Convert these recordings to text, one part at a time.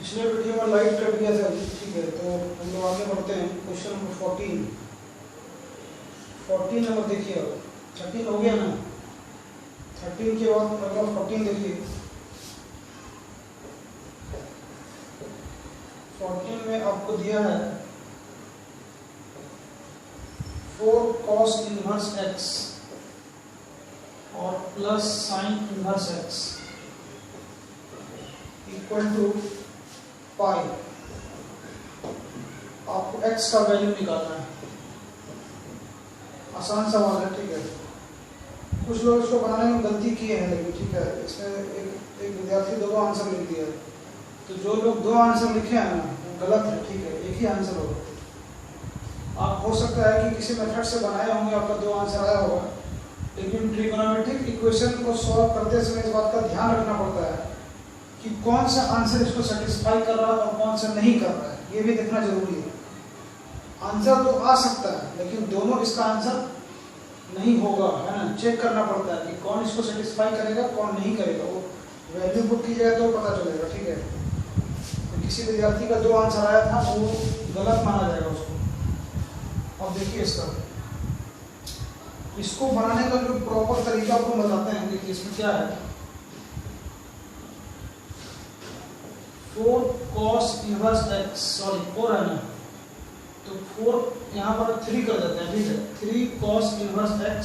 पिछले वीडियो में light cut गया था, ठीक है। तो हम लोग आगे बढ़ते हैं। क्वेश्चन नंबर 14 नंबर देखिए। अब 13 हो गया ना, 13 के बाद अगला 14 देखिए। 14 में आपको दिया है 4 cos इनवर्स x और plus sine inverse x equal to pi. आपको x का वैल्यू निकालना है। आसान सवाल है, ठीक है। कुछ लोग इसको बनाने में गलती किए हैं, लेकिन ठीक है, इसमें एक विद्यार्थी दो आंसर लिख दिया है। तो जो लोग दो आंसर लिखे हैं ना, वो गलत है, ठीक है। एक ही आंसर होगा। आप हो सकता है कि किसी मेथड से बनाए होंगे, आपका दो आंसर आया होगा, लेकिन ट्रिगोनोमेट्रिक इक्वेशन को सॉल्व करते समय इस बात का ध्यान रखना पड़ता है कि कौन सा आंसर इसको सेटिस्फाई कर रहा है और कौन सा नहीं कर रहा है, ये भी देखना जरूरी है। आंसर तो आ सकता है, लेकिन दोनों इसका आंसर नहीं होगा, है ना। चेक करना पड़ता है कि कौन इसको सेटिस्फाई करेगा, कौन नहीं करेगा। वो वैल्यू बुक की जाए तो पता चलेगा, ठीक है। तो किसी विद्यार्थी का दो आंसर आया था, वो गलत माना जाएगा उसको। अब देखिए इसको बनाने का जो प्रॉपर तरीका आपको बताते हैं। देखिए इसमें क्या है, 4 cos इनवर्स x, सॉरी 4 है ना, तो 4 यहाँ पर 3 कर देते हैं, ठीक है। 3 cos इनवर्स x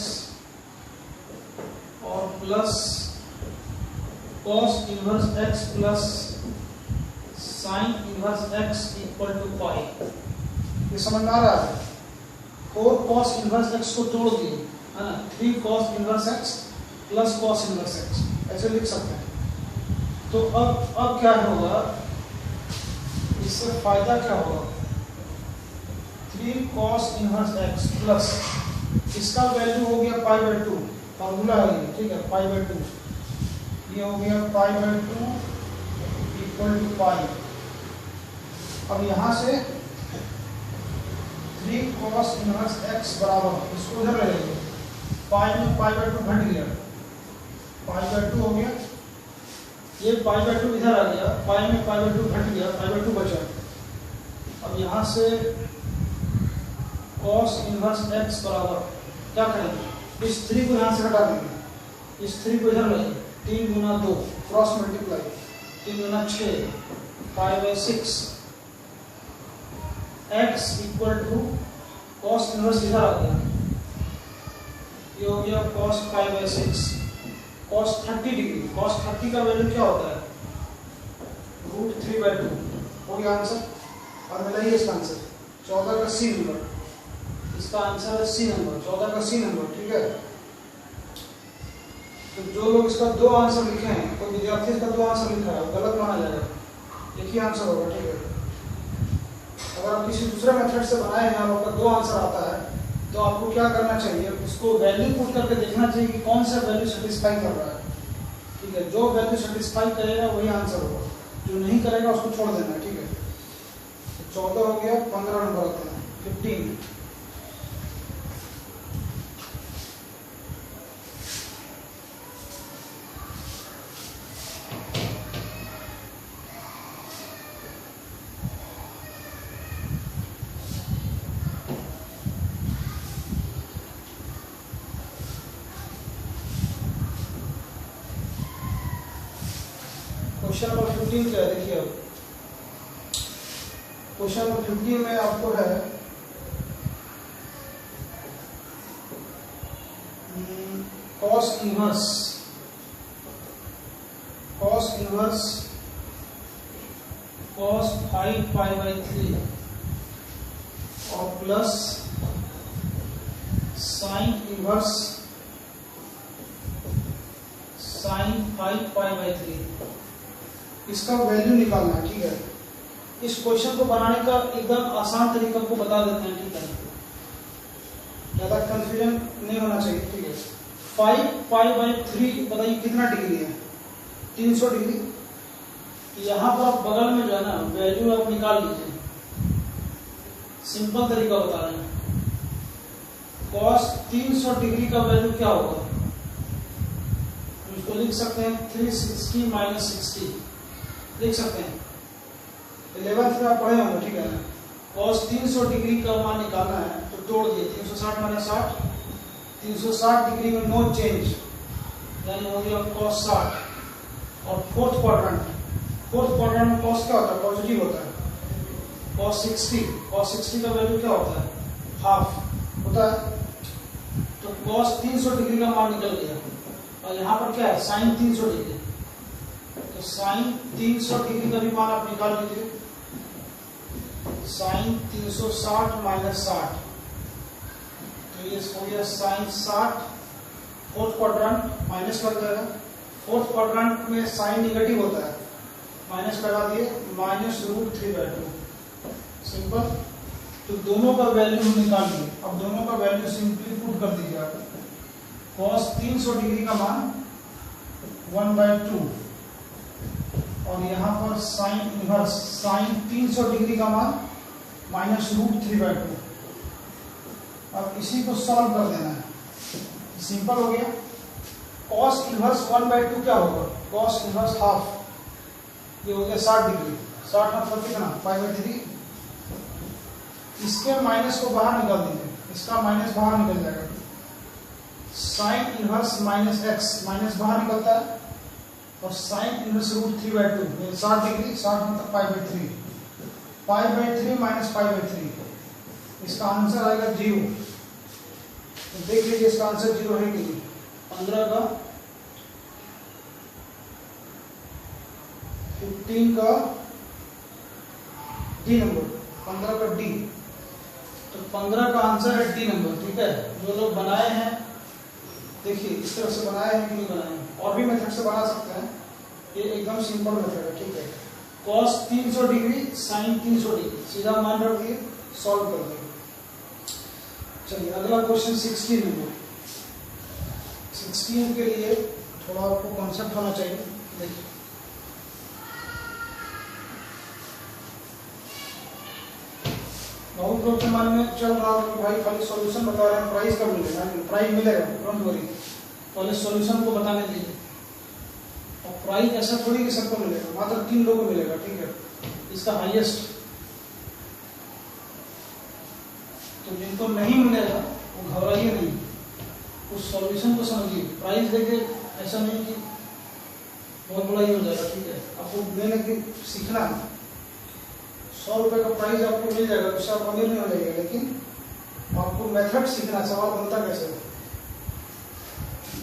और plus cos inverse x plus sine inverse x equal to pi. ये समझ में आ रहा है? 4 cos इनवर्स x को तोड़ दिए, है ना। 3 cos inverse x plus cos inverse x, ऐसे लिख सकते हैं। तो अब क्या होगा, इससे फायदा क्या होगा, 3 cos इनवर्स x प्लस इसका वैल्यू हो गया π/2, फॉर्मूला है ये, ठीक है। π/2 ये हो गया π/2 इक्वल टू पाई। अब यहां से 3 cos इनवर्स x बराबर, इसको उधर ले लेंगे, पाई में π/2 घट गया, π/2 हो गया। ये π/2 इधर आ गया, पाई में π/2 घट गया, π/2 बचा। अब यहाँ से cos इनवर्स x बराबर क्या करेंगे, इस 3 को यहाँ से हटा देंगे, इस 3 को इधर लाएंगे, 3 गुना 2 क्रॉस मल्टीप्लाई, 3 गुना 6 π/6 x equal to cos inverse इधर आ गया, ये हो गया cos π/6 cos 30 डिग्री। cos 30 का वैल्यू क्या होता है, √3/2 हो गया आंसर। और मिलाइए इसका आंसर 14 का सी नंबर, इसका आंसर है सी नंबर, 14 का सी नंबर, ठीक है। तो जो लोग इसका दो आंसर लिखे हैं, तो विद्यार्थी इसका दो आंसर लिखा है, गलत माना जाएगा, एक ही आंसर होगा, ठीक है। अगर आप किसी दूसरे मेथड से बनाए हैं और आपका दो आंसर आता है, तो आपको क्या करना चाहिए, उसको वैल्यू पुट करके देखना चाहिए कि कौन सा वैल्यू सेटिस्फाई कर रहा है, ठीक है। जो वैल्यू सेटिस्फाई करेगा वही आंसर होगा, जो नहीं करेगा उसको छोड़ देना, ठीक है। 14 हो गया, 15 नंबर आता है 15। क्वेश्चन नंबर 15 क्या है, देखिए। अब क्वेश्चन नंबर 15 में आपको है cos इनवर्स cos 5π/3 और प्लस साइन इनवर्स साइन 5π/3, इसका वैल्यू निकालना है, ठीक है। इस क्वेश्चन को बनाने का एकदम आसान तरीका को बता देते हैं, ठीक है। ज्यादा कंफ्यूजन नहीं होना चाहिए, ठीक है। 5π/3 बताइए कितना डिग्री है, 300 डिग्री। यहाँ पर आप बगल में जो है ना वैल्यू आप निकाल लीजिए, सिंपल तरीका बता रहे हैं। cos 300 डिग्री का वैल्यू क्या होगा, इसको लिख सकते हैं 360 - 60 लिख सकते हैं। 11th में आप पढ़े होंगे, ठीक है ना। cos 300 डिग्री का मान निकालना है तो तोड़ दिए, 360 माइनस 60, 360 डिग्री में नो चेंज, यानी हो गया cos 60। और फोर्थ क्वाड्रेंट में cos क्या होता है, पॉजिटिव होता है, cos 60 का वैल्यू क्या होता है, हाफ होता है। तो cos 300 डिग्री का मान निकल गया, और यहाँ पर क्या है, sin 300 डिग्री, तो sin 300 डिग्री का भी मान आप निकाल लीजिए, sin 360 माइनस 60, तो ये हो गया sin 60। फोर्थ क्वाड्रेंट माइनस कर देगा, फोर्थ क्वाड्रेंट में साइन निगेटिव होता है, माइनस लगा दिए, -√3/2, सिंपल। तो दोनों का वैल्यू निकाल लिए, अब दोनों का वैल्यू सिंपली पुट कर दीजिए आप। cos 300 डिग्री का मान 1/2, और यहाँ पर साइन इनवर्स साइन 300 डिग्री का मान -√3/2। अब इसी को सॉल्व कर देना है, सिंपल हो गया। cos इनवर्स 1/2 क्या होगा, cos इनवर्स हाफ, ये हो गया 60 डिग्री, 60 मतलब कितना, π/3। इसके माइनस को बाहर निकाल दीजिए, इसका माइनस बाहर निकल जाएगा, साइन इनवर्स -x, माइनस बाहर निकलता है, और साइन इनवर्स √3/2, 60 डिग्री, 60 मतलब π/3, π/3 माइनस π/3, इसका आंसर आएगा 0। तो देख लीजिए इसका आंसर 0 है कि नहीं। 15 का 15 का डी नंबर, 15 का डी, तो 15 का आंसर है डी नंबर, ठीक है। जो लोग बनाए हैं देखिए इस तरह से बनाए हैं कि नहीं बनाए हैं, और भी मेथड से बना सकते हैं, ये एकदम सिंपल मेथड है, ठीक है। cos 300 डिग्री sin 300 डिग्री, सीधा मान रख दिए, सॉल्व कर दिए। चलिए अगला क्वेश्चन 16 नंबर। 16 के लिए थोड़ा आपको कॉन्सेप्ट होना चाहिए। देखिए बहुत लोग के मन में चल रहा है कि भाई खाली सॉल्यूशन बता रहे हैं, प्राइस कब मिलेगा, प्राइस मिलेगा, डोंट वरी, पहले सॉल्यूशन को बताने दीजिए। और प्राइस ऐसा थोड़ी कि सबको मिलेगा, मात्र 3 लोगों को मिलेगा, ठीक है, इसका हाईएस्ट। तो जिनको नहीं मिलेगा वो घबराइए नहीं, उस सॉल्यूशन को समझिए। प्राइस देके ऐसा नहीं कि बहुत बड़ा ही हो जाएगा, ठीक है। आपको मैंने कि सीखना है, 100 रुपए का प्राइस आपको मिल जाएगा, उससे आप अमीर नहीं हो जाएगा, लेकिन आपको मेथड सीखना, सवाल बनता कैसे।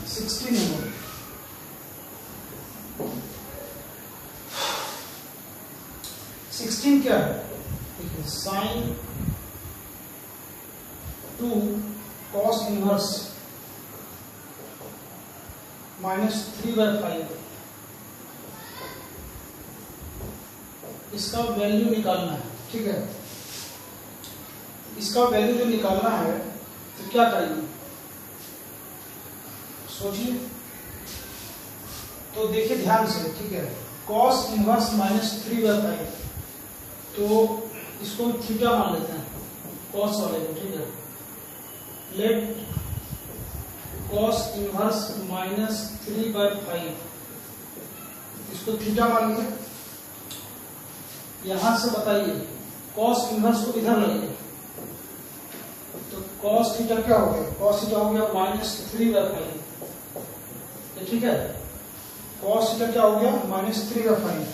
16 नंबर, क्या है, देखिए साइन 2 cos इनवर्स -3/5, इसका वैल्यू निकालना है, ठीक है। इसका वैल्यू जो निकालना है तो क्या करेंगे, सोचिए। तो देखिए ध्यान से, ठीक है, cos इनवर्स -3/5, तो इसको थीटा मान लेते हैं, cos वाले को, ठीक है। लेट cos इनवर्स -3/5, इसको थीटा मान लीजिए। यहां से बताइए cos इनवर्स को इधर लाइए, तो cos थीटा क्या हो गया, cos थीटा हो गया -3/5, ठीक है। cos थीटा क्या हो गया, -3/5।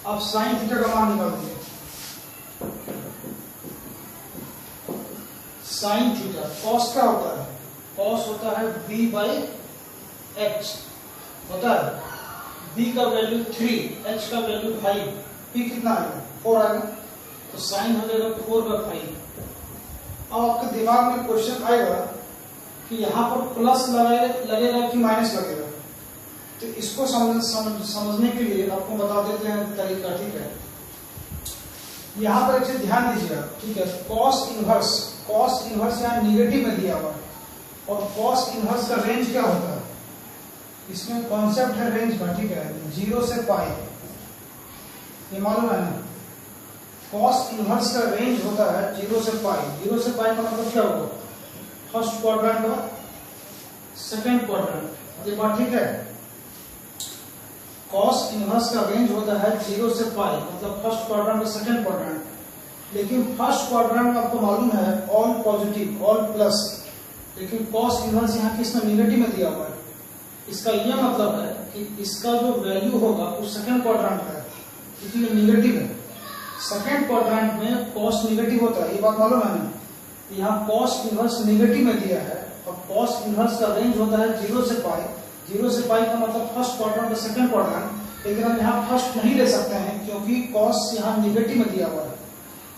अब sin थीटा का मान निकाल दीजिए। sin थीटा, cos क्या होता है, cos होता है b/h, होता है b का वैल्यू 3, h का वैल्यू 5, p कितना आएगा, 4 आएगा, तो sin हो जाएगा 4/5। अब आपके दिमाग में क्वेश्चन आएगा कि यहाँ पर प्लस लगेगा कि माइनस लगेगा, तो इसको समझने के लिए आपको बता देते हैं तरीका, ठीक है। यहाँ पर एक चीज ध्यान दीजिएगा, ठीक है। cos इनवर्स यहाँ निगेटिव में दिया हुआ है, और cos इनवर्स का रेंज क्या होता है, इसमें कॉन्सेप्ट है रेंज का, ठीक है, 0 से पाई, ये मालूम है ना। cos इनवर्स का रेंज होता है 0 से पाई। 0 से पाई का मतलब क्या होगा, फर्स्ट क्वाड्रेंट और सेकेंड क्वाड्रेंट, ये बात ठीक है। कॉस इनवर्स का रेंज होता है 0 से पाई, मतलब फर्स्ट क्वाड्रेंट और सेकंड क्वाड्रेंट। लेकिन फर्स्ट क्वाड्रेंट में आपको मालूम है ऑल पॉजिटिव, ऑल प्लस, लेकिन कॉस इनवर्स यहाँ किसमें नेगेटिव में दिया हुआ है। इसका यह मतलब है कि इसका जो वैल्यू होगा वो सेकंड क्वाड्रेंट का है, क्योंकि ये नेगेटिव है। सेकंड क्वाड्रेंट में कॉस नेगेटिव होता है, ये बात मालूम है ना। यहाँ कॉस इनवर्स नेगेटिव में दिया है और कॉस इनवर्स का रेंज होता है 0 से पाई। 0 से पाई का मतलब फर्स्ट क्वाड्रेंट और सेकंड क्वाड्रेंट, लेकिन हम यहाँ फर्स्ट नहीं ले सकते हैं क्योंकि कॉस यहाँ नेगेटिव में दिया हुआ है।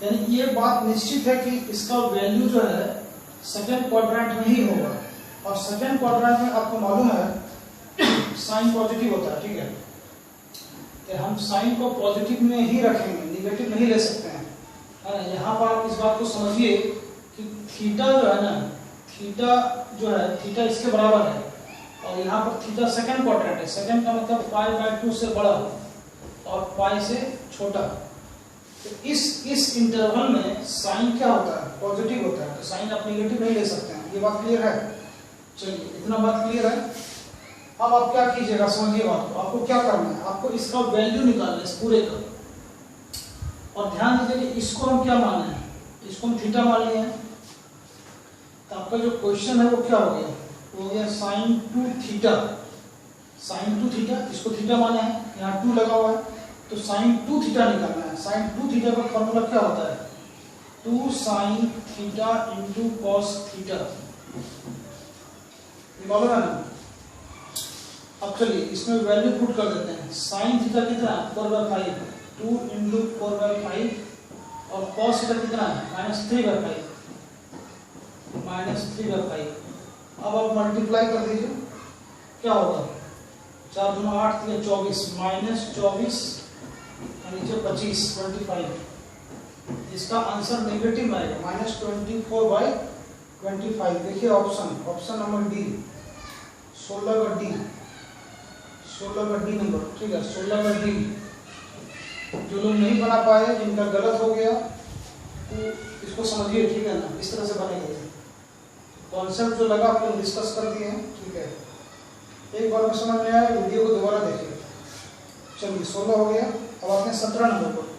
यानी ये बात निश्चित है कि इसका वैल्यू जो है सेकंड क्वाड्रेंट में ही होगा। और सेकंड क्वाड्रेंट में आपको मालूम है साइन पॉजिटिव होता है, ठीक है। कि हम साइन को पॉजिटिव में ही रखेंगे, निगेटिव नहीं ले सकते हैं। यहाँ पर आप इस बात को समझिए कि थीटा जो है ना, थीटा जो है, थीटा इसके बराबर है और यहाँ पर थीटा सेकंड क्वाड्रेंट है। सेकंड का मतलब पाई/2 से बड़ा और पाई से छोटा। तो इस इंटरवल में साइन क्या होता है, पॉजिटिव होता है। तो साइन आप निगेटिव नहीं ले सकते हैं। ये बात क्लियर है? चलिए, इतना बात क्लियर है। अब आप क्या कीजिएगा, समझिए बात को। आपको क्या करना है, आपको इसका वैल्यू निकालना है इस पूरे का। और ध्यान दीजिए कि इसको हम क्या मान रहे हैं, इसको हम थीटा मान लिए हैं। तो आपका जो क्वेश्चन है वो क्या हो गया, वो हो गया साइन 2 थीटा। साइन 2 थीटा, इसको थीटा माना है, यहाँ 2 लगा हुआ है, तो साइन 2 थीटा निकालना है। साइन 2 थीटा का फॉर्मूला क्या होता है, 2 sine theta into cos theta. मालूम है ना। अब चलिए इसमें वैल्यू पुट कर देते हैं। साइन थीटा कितना है, 4/5, 2 इंटू 4/5, और कॉस थीटा कितना है, -3/5, -3/5। अब आप मल्टीप्लाई कर दीजिए, क्या होगा, 4 दूना 8, 3 24, -24 और नीचे 25। इसका आंसर नेगेटिव में आएगा, -24/25। देखिए ऑप्शन नंबर डी, 16 का डी, 16 का डी नंबर, ठीक है, 16 का डी। जो लोग नहीं बना पाए, जिनका गलत हो गया, तो इसको समझिए, ठीक है ना। इस तरह से बनेगा। कॉन्सेप्ट जो लगा आप लोग डिस्कस कर दिए हैं, ठीक है। एक बार में समझ में आया, वीडियो को दोबारा देखिए। चलिए 16 हो गया। अब आते हैं 17 नंबर पर।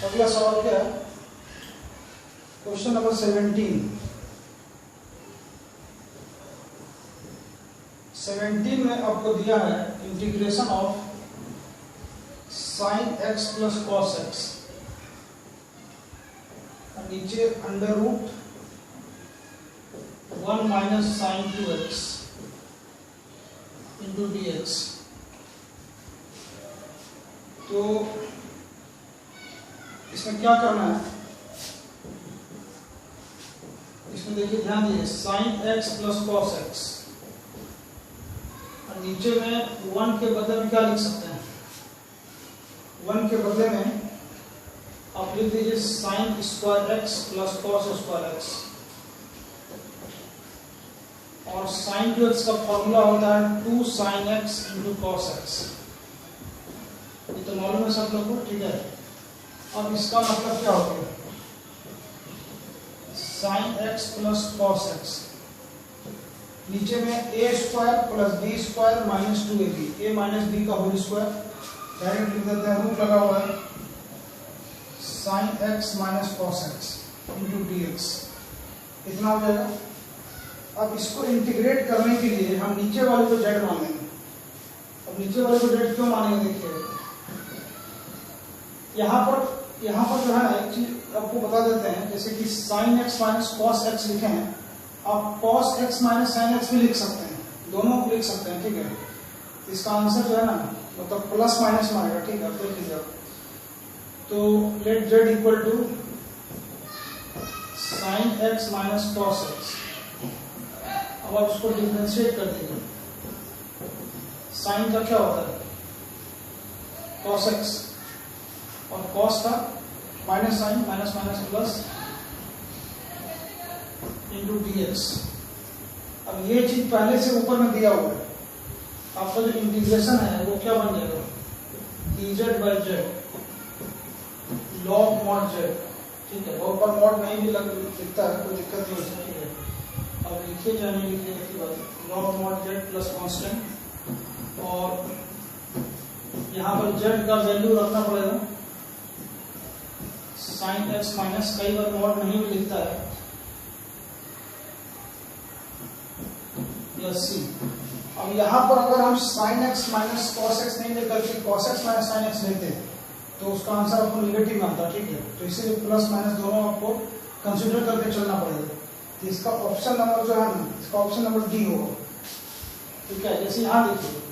अगला सवाल क्या है, क्वेश्चन नंबर 17 में आपको दिया है integration of sine x plus cos x, नीचे √1 minus sign 2x into dx। तो इसमें क्या करना है, इसमें देखिए ध्यान दीजिए, sine x plus cos x, और नीचे में 1 के बदले में क्या लिख सकते हैं, 1 के बदले में आप लिख दीजिए sine square x plus cos square x। और साइन 2x का फॉर्मूला होता है 2 sine x into cos x। ये तो मालूम है सब लोग को, ठीक है। अब इसका मतलब क्या हो गया, sine x plus cos x, नीचे में a square plus b square minus 2ab, a minus b का होल स्क्वायर, डायरेक्ट लिख देते हैं, रूट लगा हुआ है, sine x minus cos x into dx। इतना हो जाएगा। अब इसको इंटीग्रेट करने के लिए हम नीचे वाले को z मानेंगे। अब नीचे वाले को z क्यों मानेंगे, देखिए यहाँ पर जो है ना, एक चीज आपको बता देते हैं, जैसे कि sine x minus cos x लिखे हैं, आप cos x minus sine x भी लिख सकते हैं, दोनों को लिख सकते हैं, ठीक है। इसका आंसर जो है ना, मतलब प्लस माइनस में आएगा, ठीक है। देख लीजिए, तो let z equal to sine x minus cos x। अब अब आप इसको डिफरेंशिएट कर देंगे। साइन का क्या होता है cos x, और cos का minus sine, minus minus plus into dx। अब ये चीज पहले से ऊपर में दिया हुआ है, आपका जो इंटीग्रेशन है वो क्या बन जाएगा, dz by z log mod z। ठीक है, और पर मॉड नहीं भी लिखता है, कोई दिक्कत नहीं हो सकती है। अब लिखिए जाने लिखिए की बात, log mod z plus constant, और यहाँ पर z का वैल्यू रखना पड़ेगा sin x माइनस, कई बार मॉड नहीं भी लिखता है, प्लस c। अब यहाँ पर अगर हम sin x minus cos x नहीं लेकर के cos x minus sin x लेते हैं तो उसका आंसर आपको निगेटिव में आता। ठीक है, तो इसीलिए प्लस माइनस दोनों आपको कंसीडर करके चलना पड़ेगा। तो इसका ऑप्शन नंबर जो है ना, इसका ऑप्शन नंबर डी होगा। ठीक है, जैसे यहाँ देखिए,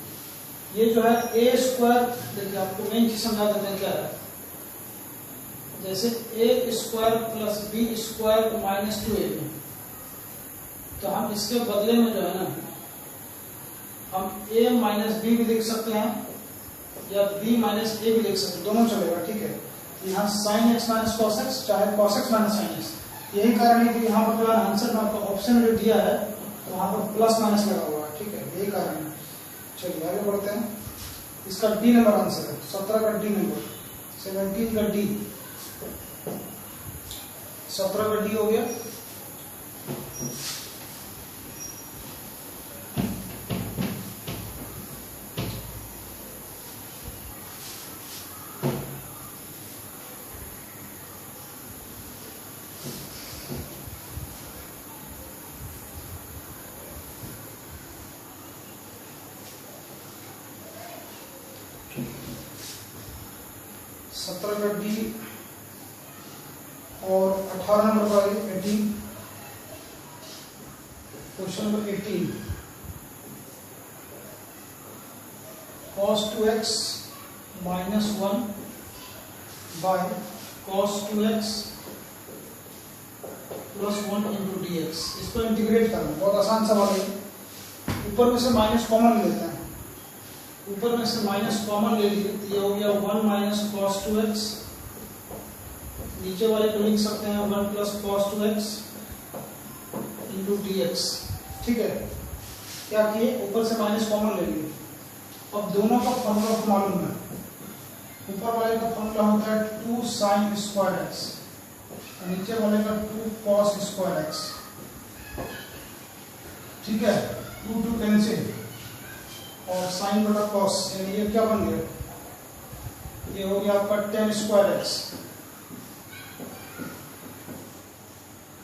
ये जो है ए स्क्वायर, देखिए आपको मेन चीज समझा देते हैं क्या है। जैसे a square plus b square minus 2ab, तो हम इसके बदले में जो है ना, हम a माइनस बी भी लिख सकते हैं या b माइनस ए भी लिख सकते हैं, दोनों चलेगा। ठीक है, यहाँ sin x minus cos x, चाहे cos x minus sin x। यही कारण है कि यहाँ पर जो है आंसर में आपको ऑप्शन जो दिया है तो वहां पर प्लस माइनस लगा हुआ है। ठीक है, यही कारण है। चलिए आगे बढ़ते हैं। इसका डी नंबर आंसर है, 17 का डी नंबर, 17 का डी, 17 का डी हो गया। सत्रह का डी और 18 नंबर का 18, question number 18, cos 2x minus 1 by cos 2x plus 1 into dx। इसको इंटीग्रेट करना बहुत आसान सवाल है। ऊपर में से माइनस कॉमन लेते हैं, ऊपर में से माइनस कॉमन ले लीजिए, ये हो गया 1 माइनस cos 2x, नीचे वाले को लिख सकते हैं 1 plus cos 2x into dx। ठीक है, क्या किए, ऊपर से माइनस कॉमन ले लिए। अब दोनों का फॉर्मूला को मालूम है, ऊपर वाले का फॉर्मूला होता है 2 sin स्क्वायर x, नीचे वाले का 2 cos स्क्वायर x। ठीक है, 2 कैंसिल और साइन बटा कॉस, यानी ये क्या बन गया, ये हो गया आपका tan स्क्वायर x।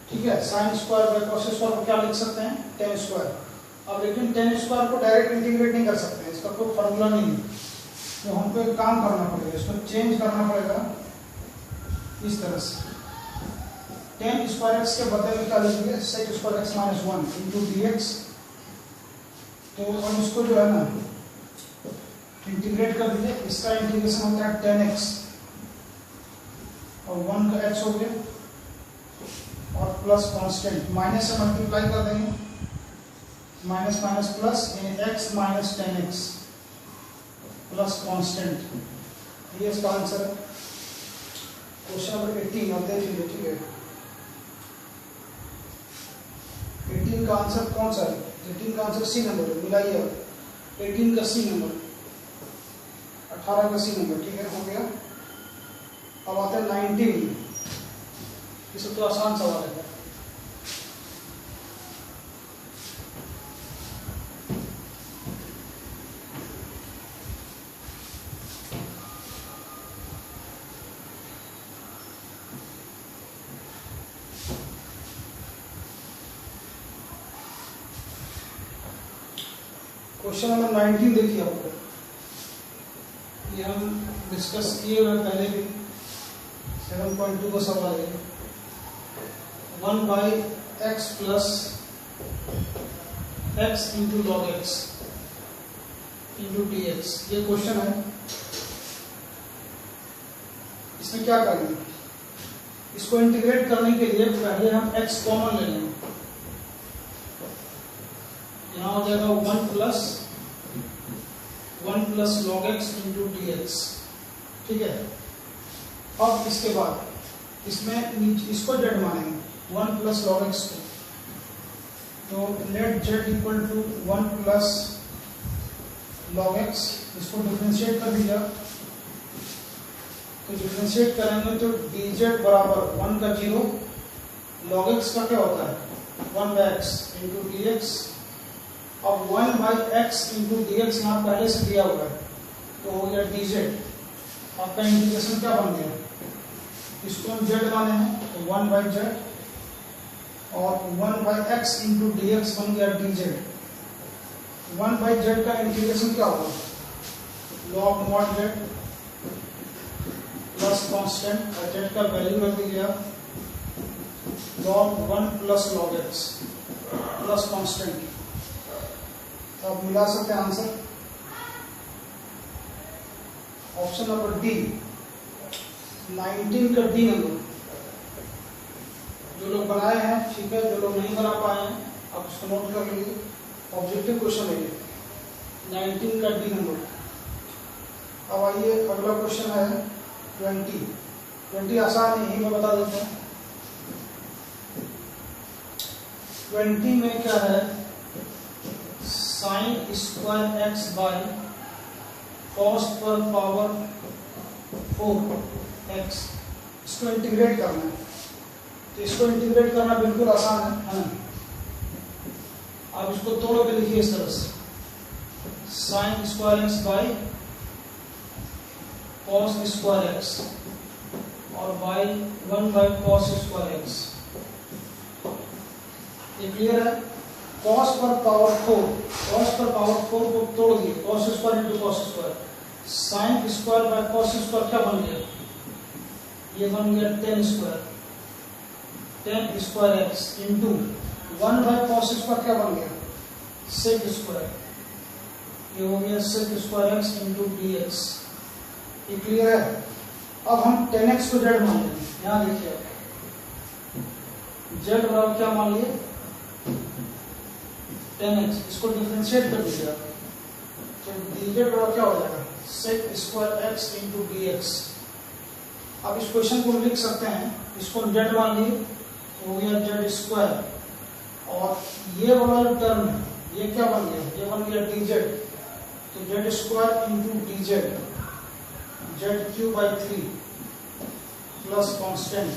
ठीक है, sign square bye cos square को क्या लिख सकते हैं, tan स्क्वायर। अब लेकिन tan स्क्वायर को डायरेक्ट इंटीग्रेट नहीं कर सकते, इसका कोई फॉर्मूला नहीं है, तो हमको एक काम करना पड़ेगा, इसको चेंज करना पड़ेगा इस तरह से। tan स्क्वायर x के बदले में क्या लिखेंगे, sec square x minus 1 into dx। तो अब इसको जो है ना इंटीग्रेट कर दीजिए, इसका इंटीग्रेशन होता है tan x और 1 का x हो गया और प्लस कांस्टेंट, माइनस से मल्टीप्लाई कर देंगे, माइनस माइनस प्लस, यानी x minus tan x plus constant. ये इसका आंसर है क्वेश्चन नंबर 18। आप देख लीजिए। ठीक है, 18 का आंसर कौन सा है, 18 का आंसर सी नंबर है, मिलाइए। 18 का सी नंबर, 18 का सी नंबर। ठीक है, हो गया। अब आते हैं 19, इसे तो आसान सवाल है। क्वेश्चन नंबर 19 देखिए आपको, ये हम डिस्कस किए हुए पहले भी, 7.2 का सवाल है। 1 by x plus x into log x into D x, ये क्वेश्चन है। इसमें क्या करना है, इसको इंटीग्रेट करने के लिए पहले हम x कॉमन ले लेंगे। यहाँ हो जाएगा 1 plus log x into D x. ठीक है, अब इसके बाद इसमें इसको z मानेंगे 1 प्लस log x को, तो let z equal to 1 plus log x, इसको डिफरेंशिएट कर दिया, तो डिफरेंशिएट करेंगे तो dz बराबर 1 का 0, log x का क्या होता है 1/x इंटू डी एक्स। अब 1/x इंटू डी एक्स यहाँ पहले से दिया हुआ है, तो हो गया dz। आपका इंटीग्रेशन क्या बन गया, इसको हम z माने हैं तो 1/z, और 1/x इंटू डी एक्स बन गया dz। 1/z का इंटीग्रेशन क्या होगा, log mod z plus constant, और z का वैल्यू रख दिया log 1 plus log x plus constant. तो आप मिला सकते हैं आंसर, ऑप्शन नंबर डी 19 का डी नंबर। जो लोग बनाए हैं ठीक है, जो लोग नहीं बना पाए हैं आप उसको नोट कर लीजिए, ऑब्जेक्टिव क्वेश्चन है 19 का डी नंबर। अब आइए अगला क्वेश्चन है 20 आसान है, यही मैं बता देता हूँ। 20 में क्या है, sign square x by cos पर पावर 4x, इसको इंटीग्रेट करना है। तो इसको इंटीग्रेट करना बिल्कुल आसान है ना। आप इसको तोड़ के लिखिए इस तरह से, sine square x by cos square x और by 1 by cos square x. ये क्लियर है। cos पर पावर 4, cos पर पावर 4 को तोड़ दिए, cos square into cos square, sine square by cos square क्या बन गया, ये बन गया 10 square, 10 square x into 1 by cos square क्या बन गया, sec स्क्वायर, ये हो गया sec square x into D x. ये क्लियर है। अब हम 10x को z मान लेंगे, यहाँ देखिए z बराबर क्या मान लिए 10x, इसको डिफरेंशिएट कर दीजिए तो dz बराबर क्या हो जाएगा sec square x into D x. अब इस क्वेश्चन को लिख सकते हैं, इसको z मान लिए हो गया z स्क्वायर, और ये वाला जो टर्म है ये क्या बन गया, ये बन गया dz, तो z square into dz, z cube by 3 plus constant,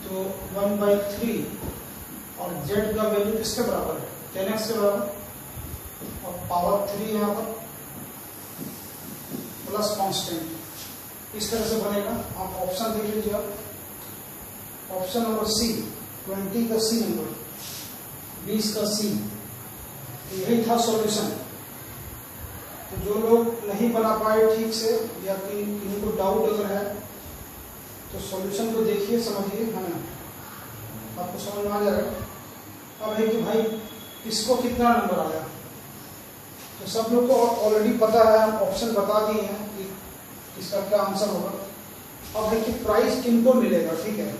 तो 1/3, और z का वैल्यू किसके बराबर है 10x के बराबर, और पावर 3 यहाँ पर प्लस कांस्टेंट। इस तरह से बनेगा। आप ऑप्शन देख लीजिए, ऑप्शन नंबर सी 20 का सी नंबर, 20 का सी, यही था सॉल्यूशन। तो जो लोग नहीं बना पाए ठीक से या किसी को डाउट अगर है तो सॉल्यूशन को देखिए, समझिए, है ना, आपको समझ में आ जाएगा। अब है कि भाई इसको कितना नंबर आया, तो सब लोग को ऑलरेडी पता है, हम ऑप्शन बता दिए हैं कि इसका क्या आंसर होगा। अब है कि प्राइस किनको मिलेगा, ठीक है।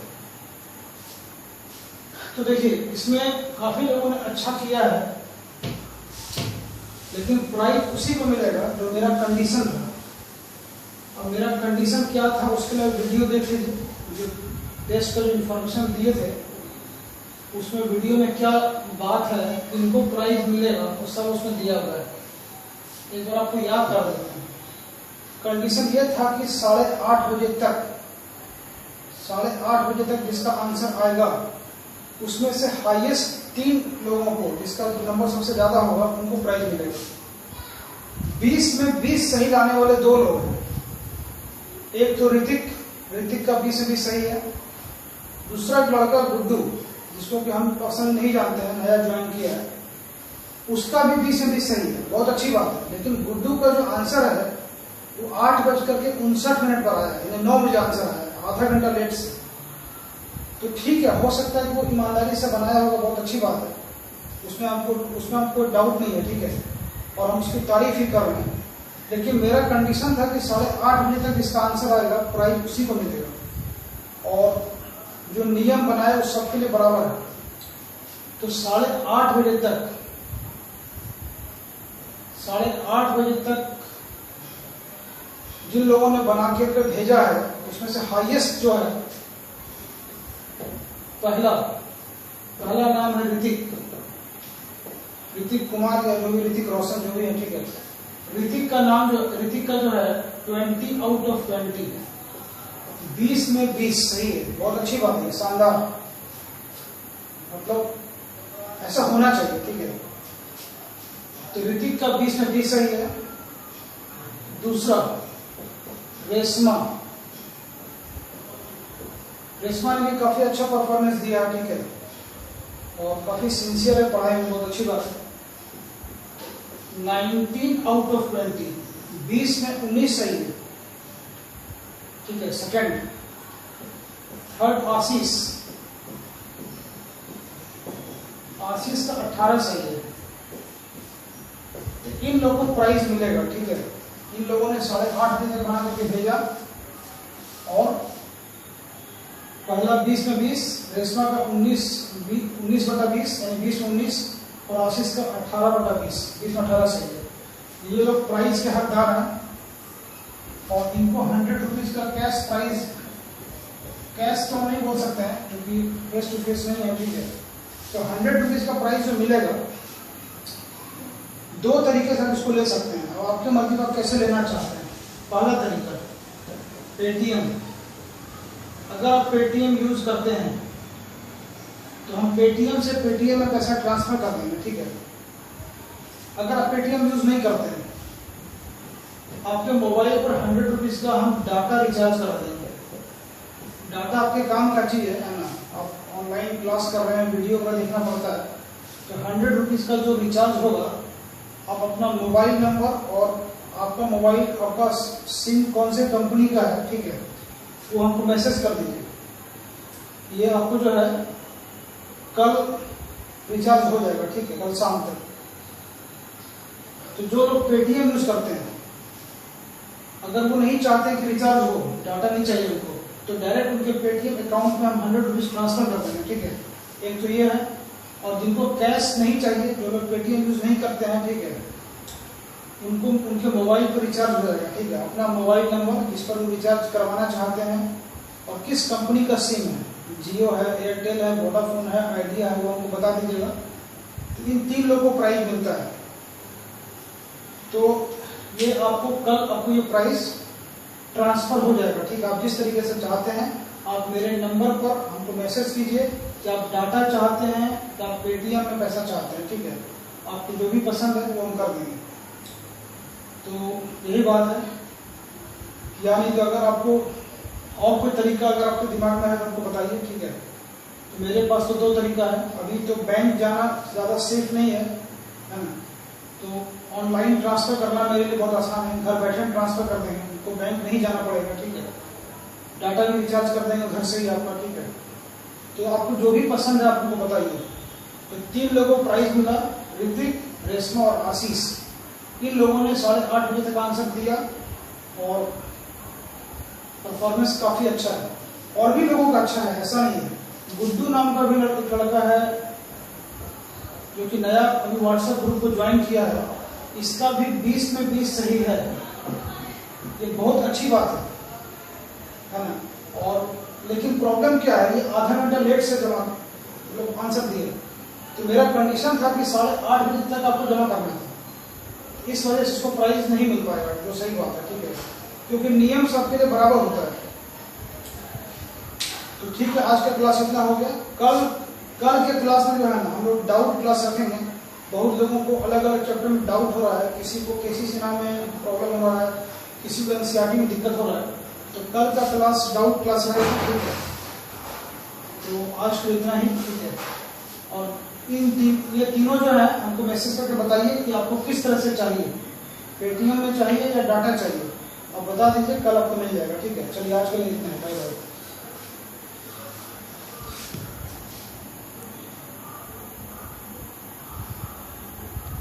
तो देखिए इसमें काफी लोगों ने अच्छा किया है, लेकिन प्राइस उसी को मिलेगा जो मेरा कंडीशन था। अब मेरा कंडीशन क्या था उसके लिए वीडियो देख लीजिए, जो टेस्ट का जो इन्फॉर्मेशन दिए थे उसमें वीडियो में क्या बात है, इनको प्राइस मिलेगा, वो सब उसमें दिया हुआ है। एक बार आपको याद कर देते हैं। कंडीशन ये था कि 8:30 बजे तक, 8:30 बजे तक जिसका आंसर आएगा उसमें से हाईएस्ट 3 लोगों को, जिसका नंबर सबसे ज्यादा होगा, उनको प्राइज मिलेगा। 20 में 20 सही लाने वाले 2 लोग हैं। एक तो ऋतिक का 20 से 20 सही है, दूसरा एक लड़का गुड्डू, जिसको कि हम पर्सनली नहीं जानते हैं, नया ज्वाइन किया है, उसका भी 20 से 20 सही है, बहुत अच्छी बात है। लेकिन गुड्डू का जो आंसर है वो 8:59 पर आया है, 9 बजे आंसर आया, आधा घंटा लेट से। तो ठीक है, हो सकता है कि वो ईमानदारी से बनाया होगा, बहुत अच्छी बात है, उसमें हमको डाउट नहीं है, ठीक है, और हम उसकी तारीफ ही कर रहे हैं। लेकिन मेरा कंडीशन था कि 8:30 बजे तक जिसका आंसर आएगा प्राइज उसी को मिलेगा, और जो नियम बनाए उस सबके लिए बराबर है। तो 8:30 बजे तक 8:30 बजे तक जिन लोगों ने बना के भेजा है उसमें से हाईएस्ट जो है, पहला नाम है ऋतिक कुमार या जो भी ऋतिक रोशन जो भी है, ठीक है। ऋतिक का जो है 20 आउट ऑफ 20, 20 में 20 सही है, बहुत अच्छी बात है, शानदार, मतलब ऐसा होना चाहिए, ठीक है। तो ऋतिक का 20 में 20 सही है। दूसरा रेशमा ने भी काफी अच्छा परफॉर्मेंस दिया, ठीक है, और काफी सिंसियर है पढ़ाई में, बहुत अच्छी बात है। 19 आउट ऑफ 20, 20 में 19 सही है, ठीक है। सेकंड, थर्ड आशीष का 18 सही है। तो इन लोगों को प्राइज मिलेगा, ठीक है। इन लोगों ने 8:30 बजे बना करके भेजा, और पहला 20 में 20, रेशमा का 19/20 यानी 20 में 19, और आशीष का 18/20, 20 में 18 सही है। ये लोग प्राइज के हकदार हैं, और इनको 100 रुपीज का कैश प्राइज, कैश तो नहीं बोल सकते हैं क्योंकि फेस टू फेस नहीं है, ठीक है। तो 100 रुपीज का प्राइज जो मिलेगा, 2 तरीके से आप इसको ले सकते हैं, और आपके मर्जी आप कैसे लेना चाहते हैं। पहला तरीका पेटीएम, अगर आप पेटीएम यूज करते हैं तो हम पेटीएम से पेटीएम में पैसा ट्रांसफर कर देंगे, ठीक है। अगर आप पेटीएम यूज नहीं करते हैं, आपके मोबाइल पर 100 रुपीज का हम डाटा रिचार्ज करा देंगे। डाटा आपके काम का चीज है ना, आप ऑनलाइन क्लास कर रहे हैं, वीडियो पर देखना पड़ता है, तो 100 रुपीज का जो रिचार्ज होगा, आप अपना मोबाइल नंबर और आपका मोबाइल, आपका सिम कौन से कंपनी का है, ठीक है, वो हमको मैसेज कर दीजिए। ये आपको जो है कल रिचार्ज हो जाएगा, ठीक है, कल शाम तक। तो जो लोग पेटीएम यूज करते हैं, अगर वो नहीं चाहते कि रिचार्ज हो, डाटा नहीं चाहिए उनको, तो डायरेक्ट उनके पेटीएम अकाउंट में हम 100 रुपीज ट्रांसफर कर देंगे, ठीक है। एक तो ये है, और जिनको कैश नहीं चाहिए, जो लोग पेटीएम यूज नहीं करते हैं, ठीक है, उनको उनके मोबाइल पर रिचार्ज हो जाएगा, ठीक है। अपना मोबाइल नंबर जिस पर वो रिचार्ज करवाना चाहते हैं, और किस कंपनी का सिम है, जियो है, एयरटेल है, वोडाफोन है, आइडिया है, वो हमको बता दीजिएगा। तो इन 3 लोगों को प्राइज मिलता है। तो ये आपको ये प्राइस ट्रांसफर हो जाएगा, ठीक है। आप जिस तरीके से चाहते हैं, आप मेरे नंबर पर हमको मैसेज कीजिए कि आप डाटा चाहते हैं कि आप पेटीएम में पैसा चाहते हैं, ठीक है। आपको जो भी पसंद है वो हम कर देंगे। तो यही बात है, यानी कि अगर आपको और कोई तरीका अगर आपके दिमाग में है तो हमको बताइए, ठीक है। तो मेरे पास तो 2 तरीका है। अभी तो बैंक जाना ज़्यादा सेफ नहीं है ना, तो ऑनलाइन ट्रांसफर करना मेरे लिए बहुत आसान है, घर बैठे ट्रांसफर कर देंगे, उनको बैंक नहीं जाना पड़ेगा, ठीक है। डाटा भी रिचार्ज कर देंगे घर से ही आपका, ठीक है। तो आपको जो भी पसंद है आप हमको बताइए। तो 3 लोगों को प्राइज मिला, ऋतिक, रेशमा और आशीष। इन लोगों ने 8:30 बजे तक आंसर दिया, और परफॉर्मेंस काफी अच्छा है। और भी लोगों का अच्छा है, ऐसा नहीं है। गुड्डू नाम का भी लड़का है जो कि नया अभी व्हाट्सएप ग्रुप को ज्वाइन किया है, इसका भी 20 में 20 सही है। ये बहुत अच्छी बात है ना। और लेकिन प्रॉब्लम क्या है, ये आधा घंटा लेट से जमा लोग आंसर दिए। तो मेरा कंडीशन था कि 8:30 बजे तक आपको जमा करना था, इस वजह से इसको प्राइज नहीं मिल पाएगा, जो सही बात है, ठीक है, क्योंकि नियम सबके लिए बराबर होता है। तो ठीक है, आज का क्लास इतना हो गया। कल के क्लास में जो है ना, हम लोग डाउट क्लास रखेंगे। बहुत लोगों को अलग अलग चैप्टर में डाउट हो रहा है, किसी को केसीसी नाम में प्रॉब्लम हो रहा है, किसी को एनसीईआरटी में दिक्कत हो रहा है। तो कल का क्लास डाउट क्लास रहेगा, ठीक है। तो आज तो इतना ही, ठीक है। और ये तीनों जो है हमको मैसेज करके बताइए कि आपको किस तरह से चाहिए, पेटीएम में चाहिए या डाटा चाहिए, आप बता दीजिए, कल आपको मिल जाएगा, ठीक है। चलिए आज के लिए इतना है, बाय बाय।